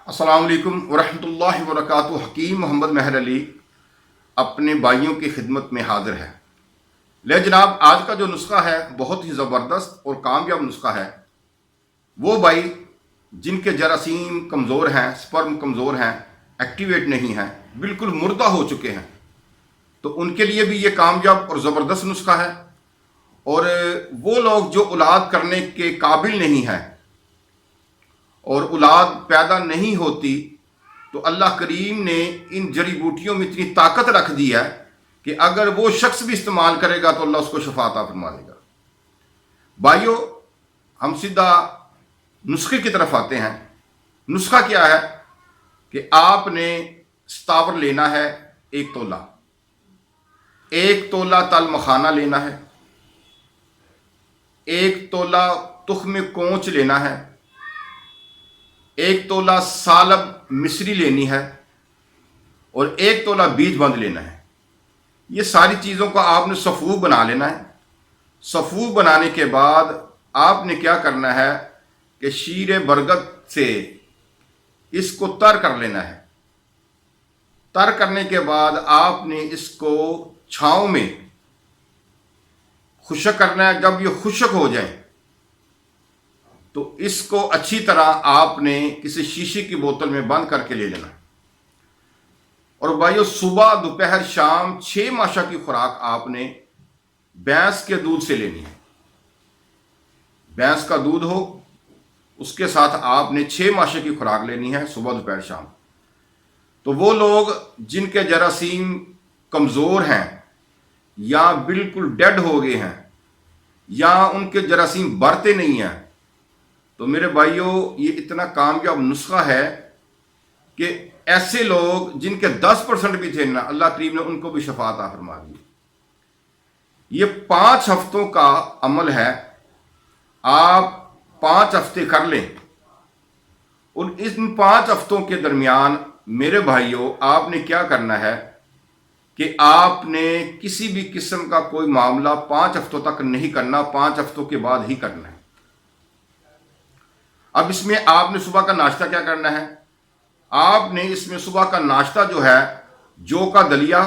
السلام علیکم ورحمۃ اللہ وبرکاتہ۔ حکیم محمد مہر علی اپنے بھائیوں کی خدمت میں حاضر ہے۔ لے جناب، آج کا جو نسخہ ہے بہت ہی زبردست اور کامیاب نسخہ ہے۔ وہ بھائی جن کے جراثیم کمزور ہیں، سپرم کمزور ہیں، ایکٹیویٹ نہیں ہیں، بالکل مردہ ہو چکے ہیں، تو ان کے لیے بھی یہ کامیاب اور زبردست نسخہ ہے۔ اور وہ لوگ جو اولاد کرنے کے قابل نہیں ہیں اور اولاد پیدا نہیں ہوتی، تو اللہ کریم نے ان جڑی بوٹیوں میں اتنی طاقت رکھ دی ہے کہ اگر وہ شخص بھی استعمال کرے گا تو اللہ اس کو شفا عطا فرما دے گا۔ بھائیو، ہم سیدھا نسخے کی طرف آتے ہیں۔ نسخہ کیا ہے کہ آپ نے ستاور لینا ہے 1 تولہ، 1 تولہ تل مکھانا لینا ہے، 1 تولہ تخم کونچ لینا ہے، 1 تولہ سالب مصری لینی ہے، اور 1 تولہ بیج بند لینا ہے۔ یہ ساری چیزوں کا آپ نے صفوف بنا لینا ہے۔ صفوف بنانے کے بعد آپ نے کیا کرنا ہے کہ شیر برگد سے اس کو تر کر لینا ہے۔ تر کرنے کے بعد آپ نے اس کو چھاؤں میں خشک کرنا ہے۔ جب یہ خشک ہو جائے تو اس کو اچھی طرح آپ نے کسی شیشے کی بوتل میں بند کر کے لے لینا۔ اور بھائیو، صبح دوپہر شام 6 ماشا کی خوراک آپ نے بھینس کے دودھ سے لینی ہے۔ بھینس کا دودھ ہو، اس کے ساتھ آپ نے 6 ماشا کی خوراک لینی ہے صبح دوپہر شام۔ تو وہ لوگ جن کے جراثیم کمزور ہیں یا بالکل ڈیڈ ہو گئے ہیں یا ان کے جراثیم بڑھتے نہیں ہیں، تو میرے بھائیوں، یہ اتنا کامیاب نسخہ ہے کہ ایسے لوگ جن کے 10% بھی تھے نا، اللہ کریم نے ان کو بھی شفا عطا فرما دی۔ یہ 5 ہفتوں کا عمل ہے۔ آپ 5 ہفتے کر لیں، اور ان 5 ہفتوں کے درمیان میرے بھائیوں آپ نے کیا کرنا ہے کہ آپ نے کسی بھی قسم کا کوئی معاملہ 5 ہفتوں تک نہیں کرنا، 5 ہفتوں کے بعد ہی کرنا ہے۔ اب اس میں آپ نے صبح کا ناشتہ کیا کرنا ہے؟ آپ نے اس میں صبح کا ناشتہ جو ہے، جو کا دلیا،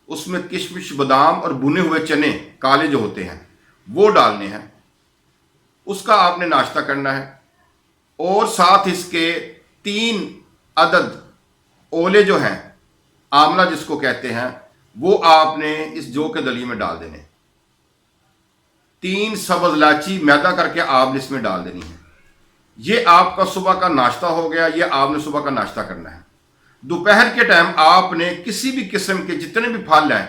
اس میں کشمش، بادام اور بھنے ہوئے چنے کالے جو ہوتے ہیں وہ ڈالنے ہیں، اس کا آپ نے ناشتہ کرنا ہے۔ اور ساتھ اس کے 3 عدد اولے جو ہیں، آملہ جس کو کہتے ہیں، وہ آپ نے اس جو کے دلیے میں ڈال دینے۔ 3 سبز الائچی میدا کر کے آپ نے اس میں ڈال دینی ہے۔ یہ آپ کا صبح کا ناشتہ ہو گیا۔ یہ آپ نے صبح کا ناشتہ کرنا ہے۔ دوپہر کے ٹائم آپ نے کسی بھی قسم کے جتنے بھی پھل ہیں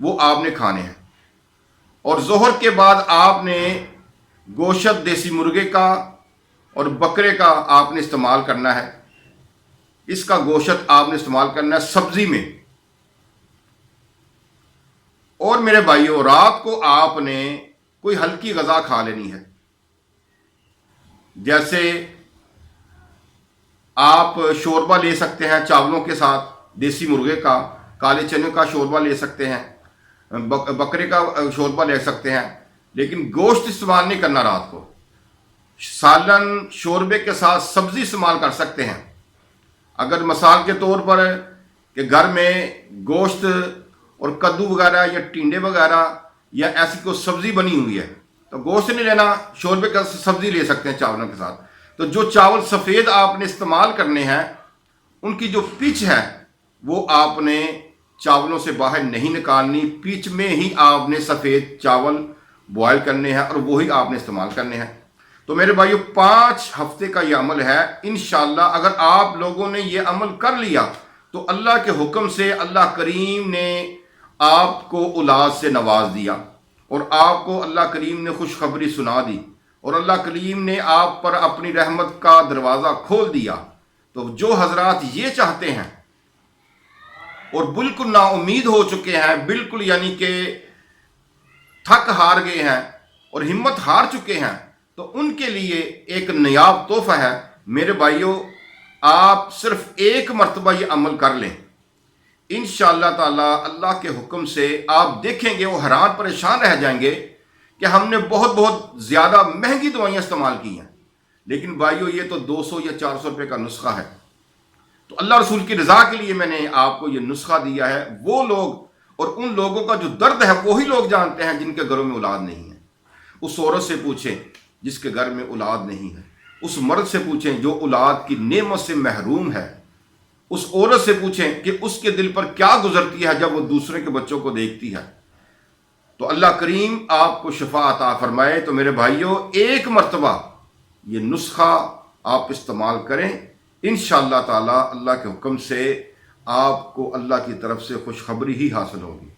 وہ آپ نے کھانے ہیں۔ اور ظہر کے بعد آپ نے گوشت دیسی مرغے کا اور بکرے کا آپ نے استعمال کرنا ہے۔ اس کا گوشت آپ نے استعمال کرنا ہے سبزی میں۔ اور میرے بھائیوں، رات کو آپ نے کوئی ہلکی غذا کھا لینی ہے، جیسے آپ شوربہ لے سکتے ہیں چاولوں کے ساتھ، دیسی مرغے کا، کالے چنے کا شوربہ لے سکتے ہیں، بکرے کا شوربہ لے سکتے ہیں، لیکن گوشت استعمال نہیں کرنا رات کو۔ سالن شوربے کے ساتھ سبزی استعمال کر سکتے ہیں۔ اگر مثال کے طور پر کہ گھر میں گوشت اور کدو وغیرہ یا ٹینڈے وغیرہ یا ایسی کوئی سبزی بنی ہوئی ہے تو گوشت نہیں لینا، شوربے کا سبزی لے سکتے ہیں چاولوں کے ساتھ۔ تو جو چاول سفید آپ نے استعمال کرنے ہیں، ان کی جو پچ ہے وہ آپ نے چاولوں سے باہر نہیں نکالنی، پچ میں ہی آپ نے سفید چاول بوائل کرنے ہیں اور وہی آپ نے استعمال کرنے ہیں۔ تو میرے بھائیو، 5 ہفتے کا یہ عمل ہے۔ انشاءاللہ اگر آپ لوگوں نے یہ عمل کر لیا تو اللہ کے حکم سے اللہ کریم نے آپ کو اولاد سے نواز دیا، اور آپ کو اللہ کریم نے خوشخبری سنا دی، اور اللہ کریم نے آپ پر اپنی رحمت کا دروازہ کھول دیا۔ تو جو حضرات یہ چاہتے ہیں اور بالکل نا امید ہو چکے ہیں، بالکل یعنی کہ تھک ہار گئے ہیں اور ہمت ہار چکے ہیں، تو ان کے لیے ایک نایاب تحفہ ہے۔ میرے بھائیوں، آپ صرف 1 مرتبہ یہ عمل کر لیں، انشاءاللہ تعالی اللہ کے حکم سے آپ دیکھیں گے، وہ حیران پریشان رہ جائیں گے کہ ہم نے بہت بہت زیادہ مہنگی دوائیاں استعمال کی ہیں، لیکن بھائیو یہ تو 200 یا 400 روپے کا نسخہ ہے۔ تو اللہ رسول کی رضا کے لیے میں نے آپ کو یہ نسخہ دیا ہے. وہ لوگ اور ان لوگوں کا جو درد ہے وہی لوگ جانتے ہیں جن کے گھروں میں اولاد نہیں ہے. اس عورت سے پوچھیں جس کے گھر میں اولاد نہیں ہے. اس مرد سے پوچھیں جو اولاد کی نعمت سے محروم ہے. اس عورت سے پوچھیں کہ اس کے دل پر کیا گزرتی ہے جب وہ دوسرے کے بچوں کو دیکھتی ہے. تو اللہ کریم آپ کو شفا عطا فرمائے. تو میرے بھائیوں، ایک مرتبہ یہ نسخہ آپ استعمال کریں، انشاءاللہ تعالی اللہ کے حکم سے آپ کو اللہ کی طرف سے خوشخبری ہی حاصل ہوگی.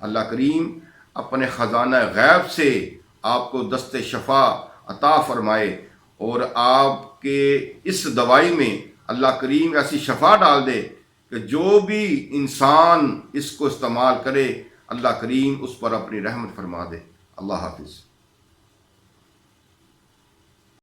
اللہ کریم اپنے خزانہ غیب سے آپ کو دست شفا عطا فرمائے اور آپ کے اس دوائی میں اللہ کریم ایسی شفا ڈال دے کہ جو بھی انسان اس کو استعمال کرے اللہ کریم اس پر اپنی رحمت فرما دے. اللہ حافظ.